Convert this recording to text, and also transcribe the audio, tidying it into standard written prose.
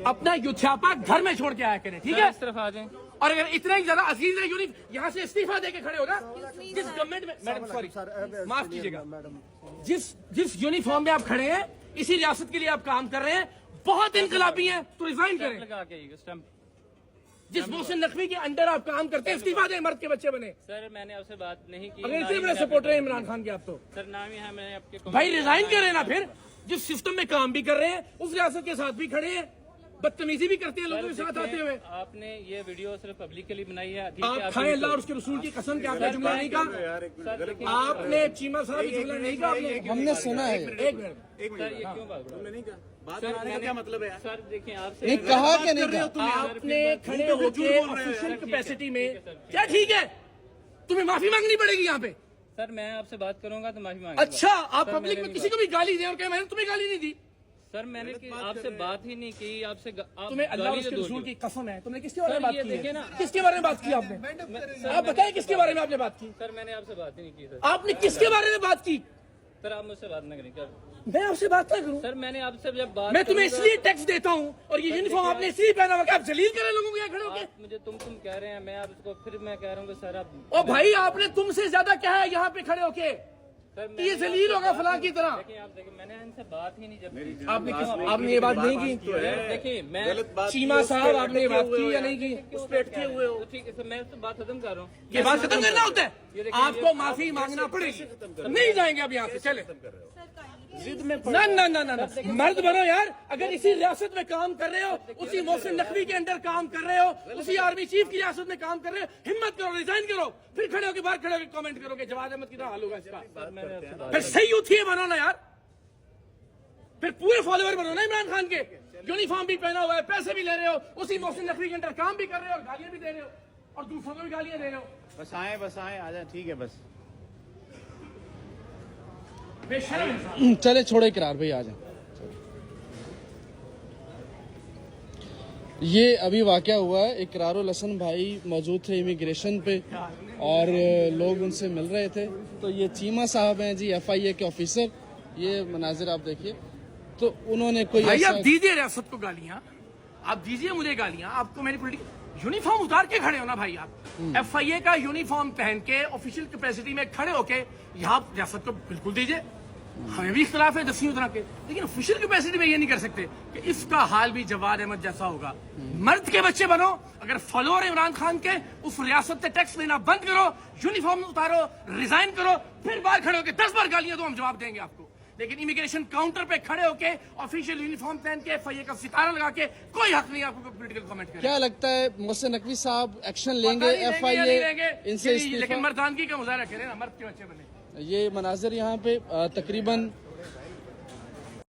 अपना युद्धापा घर में छोड़ के आया करें, ठीक है? इस तरफ आ जाएं। और अगर इतना ही ज्यादा अजीज है यूनिफॉर्म, यहाँ से इस्तीफा देके खड़े हो ना, जिस गवर्नमेंट में, मैडम सॉरी माफ कीजिएगा, जिस यूनिफॉर्म में आप खड़े हैं, इसी रियासत के लिए आप काम कर रहे हैं, बहुत इनकलाबी हैं, तो रिजाइन करें। लगा के स्टैम्प। जिस मोहसिन नकवी के अंडर आप काम करते हैं, इस्तीफा दें, मर्द के बच्चे बने। सर मैंने आपसे बात नहीं की। अगर इतने बड़े सपोर्टर हैं इमरान खान के आप तो सर नाम ही है, मैंने आपके भाई रिजाइन करें ना। फिर जिस सिस्टम में काम भी कर रहे हैं, उस रियासत के साथ भी खड़े हैं, बदतमीजी भी करते हैं लोगों के साथ आते हुए। आपने ये वीडियो सिर्फ पब्लिक के लिए बनाई है। आप खाएं अल्लाह और उसके रसूल की कसम के आपने जुमला नहीं कहा, आपने चीमा साहब ये जुमला नहीं कहा, आपने हमने सुना है। एक मिनट सर ये क्यों बात नहीं कहा, बात बनाने का क्या मतलब है यार? सर देखिए आपसे नहीं कहा कि नहीं कहा? आपने खड़े होकर ऑफिशियल कैपेसिटी में क्या, ठीक है, तुम्हें माफी मांगनी पड़ेगी यहाँ पे। सर मैं आपसे बात करूंगा तो माफी मांगूंगा। अच्छा, आप पब्लिक में किसी को भी गाली दें और कहें मैंने तुम्हें गाली नहीं दी। सर मैंने आपसे बात ही नहीं की, आपसे तुम्हें अल्लाह और उसके रसूल की कसम है, तुमने किसके बारे में सर, बात ये की देखिए है? ना। किसके बारे में बात की आपने? आप बताएं किसके बारे में आपने बात की? सर मैंने आपसे बात ही नहीं की। सर आपने किसके बारे में बात की? सर आप मुझसे बात ना करें क्या? मैं आपसे बात ना करूं? सर मैंने आपसे जब बात मैं तुम्हें करूंगा- इसलिए टैक्स देता हूं और ये यूनिफॉर्म आपने इसलिए पहना हुआ कि आप जलील करें लोगों को यहाँ खड़े होके। आप मुझे तुम कह रहे हैं, मैं आपको फिर मैं कह रहा हूँ कि सर आप ओ भाई, आपने तुमसे ज्यादा क्या है यहाँ पे खड़े होके? सर ये जलील होगा फलां की तरह। देखिए आप देखिए मैंने इनसे बात ही नहीं जब आपने ये बात नहीं की? देखिए मैं चीमा साहब आपने ये बात की या नहीं की? उस पे अटके हुए हो। ठीक है सर मैं तो बात खत्म कर रहा हूँ। ये बात खत्म करना होता है, आपको माफी मांगना पड़ेगी। नहीं जाएंगे अब यहाँ से, चले। ना ना ना ना ना, मर्द बनो यार। अगर इसी रियासत में काम कर रहे हो, उसी मोहसिन नकवी के अंडर काम कर रहे हो, उसी आर्मी चीफ की रियासत में काम कर रहे हो, हिम्मत करो, रिजाइन करो, फिर खड़े होकर बाहर खड़े होकर कमेंट करोगे जवाद अहमद कितना हाल होगा इसका। फिर सही यूथी बनो ना यार, फिर पूरे फॉलोअर बनो ना इमरान खान के। यूनिफॉर्म भी पहना हुआ है, पैसे भी ले रहे हो, उसी मोहसिन नकवी के अंडर काम भी कर रहे हो, गालियां भी दे रहे हो और दूसरों को भी गालियां दे रहे हो। बस आए आ जाए, ठीक है बस। बेशर्म इंसान। चले छोड़े इकरार भाई, आ जाए। ये अभी वाकया हुआ है, इकरारुल हसन भाई मौजूद थे इमिग्रेशन पे और लोग उनसे मिल रहे थे। तो ये चीमा साहब हैं जी, FIA के ऑफिसर। ये मनाजिर आप देखिए। तो उन्होंने कोई भाई ऐसा आप दीजिए रियासत को गालियां, आप दीजिए मुझे गालियां। आपको मेरी पॉलिटिकल यूनिफॉर्म उतार के खड़े हो ना भाई आप। FIA का यूनिफॉर्म पहन के ऑफिशियल कैपेसिटी में खड़े होके यहाँ रियासत को बिल्कुल दीजिए। हमें भी इख्तिलाफ है 10वीं उतरा के, लेकिन ऑफिशियल कैपेसिटी में ये नहीं कर सकते कि इसका हाल भी जवाद अहमद जैसा होगा। मर्द के बच्चे बनो। अगर फॉलोअर इमरान खान के, उस रियासत से टैक्स लेना बंद करो, यूनिफॉर्म उतारो, रिजाइन करो, फिर बाहर खड़े होकर 10 बार गालियां दो, हम जवाब देंगे आपको। लेकिन इमिग्रेशन काउंटर पे खड़े होके ऑफिशियल यूनिफॉर्म पहन के FIA का सितारा लगा के कोई हक नहीं आपको पॉलिटिकल कमेंट करने। क्या लगता है मोहसिन नकवी साहब एक्शन लेंगे? या नहीं FIA लेंगे? इनसे लेकिन मर्दानगी का मुजाहरा करें ना, मर्द के बच्चे बने। ये मनाजिर यहाँ पे तकरीबन